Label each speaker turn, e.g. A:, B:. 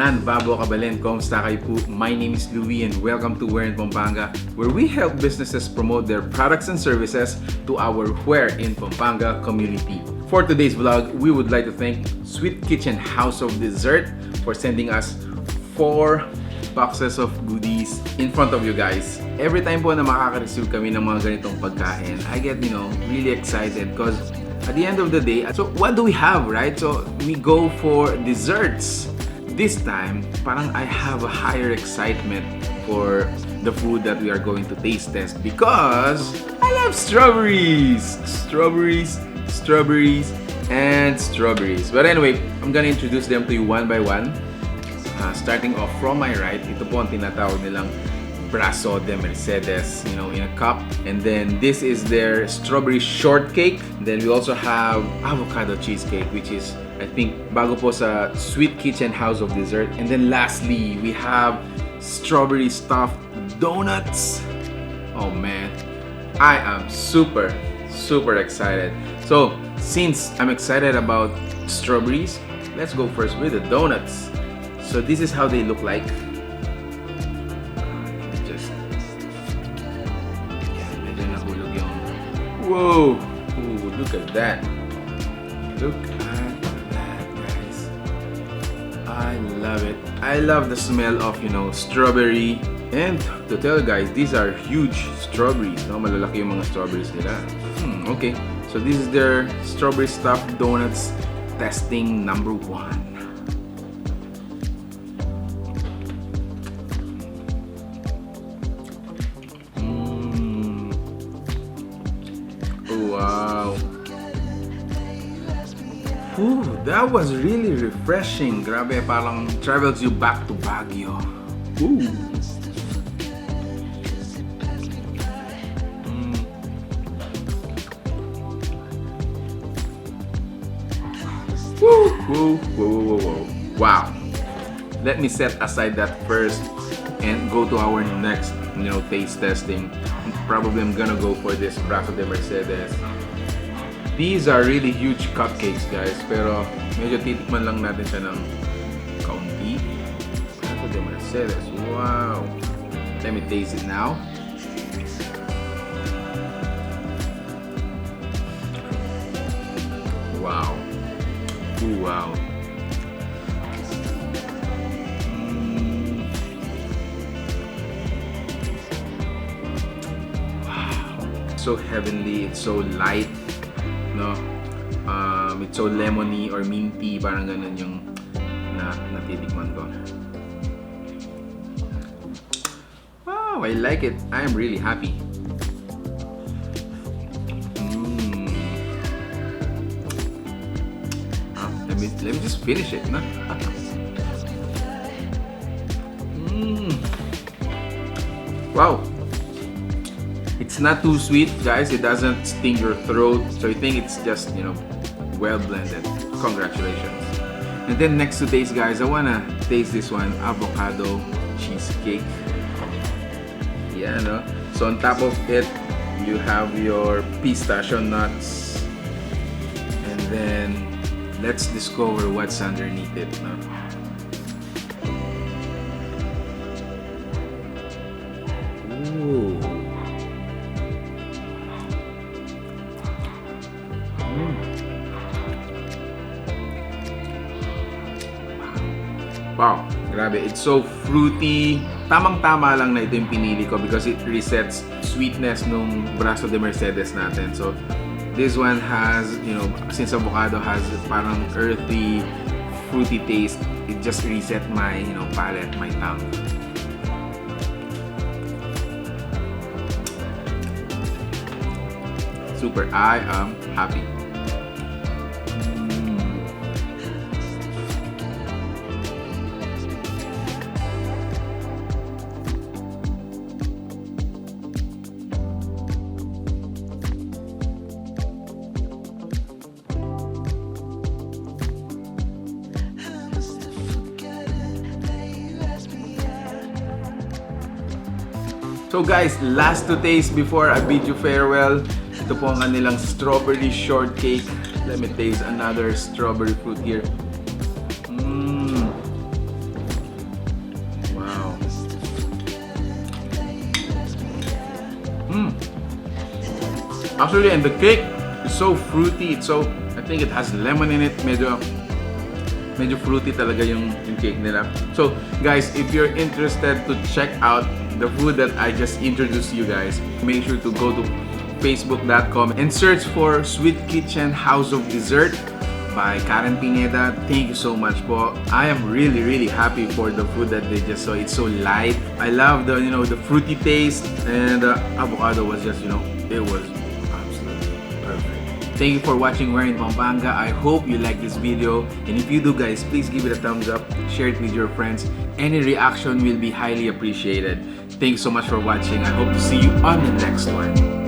A: Nan, Babo Kabalen, Kamusta kayo po? My name is Louie and welcome to Where in Pampanga, where we help businesses promote their products and services to our Where in Pampanga community. For today's vlog, we would like to thank Sweet Kitchen House of Dessert for sending us 4 boxes of goodies in front of you guys. Every time po na makaka-receive kami ng mga ganitong pagkain, I get, really excited because at the end of the day, so what do we have, right? So we go for desserts. This time, parang I have a higher excitement for the food that we are going to taste test because I love strawberries! Strawberries, and strawberries. But anyway, I'm gonna introduce them to you one by one. Starting off from my right, ito po ang tinatawag nilang Brazo de Mercedes, in a cup. And then this is their strawberry shortcake. Then we also have avocado cheesecake, which is, I think, bago po sa Sweet Kitchen House of Dessert. And then lastly, we have strawberry stuffed donuts. Oh man, I am super excited. So, since I'm excited about strawberries, let's go first with the donuts. So this is how they look like. Whoa! Ooh, look at that. Look at that, guys. I love it. I love the smell of, strawberry. And to tell you guys, these are huge strawberries. No? Malalaki yung mga strawberries nila. Okay. So this is their strawberry stuffed donuts testing number 1. Wow. Ooh, that was really refreshing. Grabe, parang travels you back to Baguio. Ooh. Whoa. Wow. Let me set aside that first and go to our next, taste testing. Probably I'm gonna go for this Brazo de Mercedes. These are really huge cupcakes, guys, pero medyo titikman lang natin siya ng kaunti. Brazo de Mercedes. Wow. Let me taste it now. Wow. Ooh, wow. So heavenly, it's so light, no? It's so lemony or minty, parang ganun yung natitikman ko. Wow, I like it. I am really happy. Let me just finish it, no? Wow. It's not too sweet, guys. It doesn't sting your throat. So I think it's just, well blended. Congratulations. And then next to taste, guys, I wanna taste this one, avocado cheesecake. Yeah, no? So on top of it, you have your pistachio nuts. And then let's discover what's underneath it, no? Ooh. Wow, grabe. It's so fruity. Tamang-tama lang na ito yung pinili ko because it resets sweetness nung Brazo de Mercedes natin. So, this one has, since avocado has parang earthy, fruity taste, it just reset my, palate, my tongue. Super. I am happy. So guys, last to taste before I bid you farewell. Ito po ang kanilang strawberry shortcake. Let me taste another strawberry fruit here. Actually, and the cake is so fruity. It's so, I think it has lemon in it. Medyo fruity talaga yung cake nila. So, guys, if you're interested to check out the food that I just introduced you guys, make sure to go to facebook.com and search for Sweet Kitchen House of Dessert by Karen Pineda. Thank you so much po. I am really happy for the food that they just saw. It's so light. I love the, the fruity taste, and the avocado was just, it was absolutely perfect. Thank you for watching Where in Pampanga. I hope you like this video, and if you do, guys, please give it a thumbs up, share it with your friends. Any reaction will be highly appreciated. Thanks so much for watching. I hope to see you on the next one.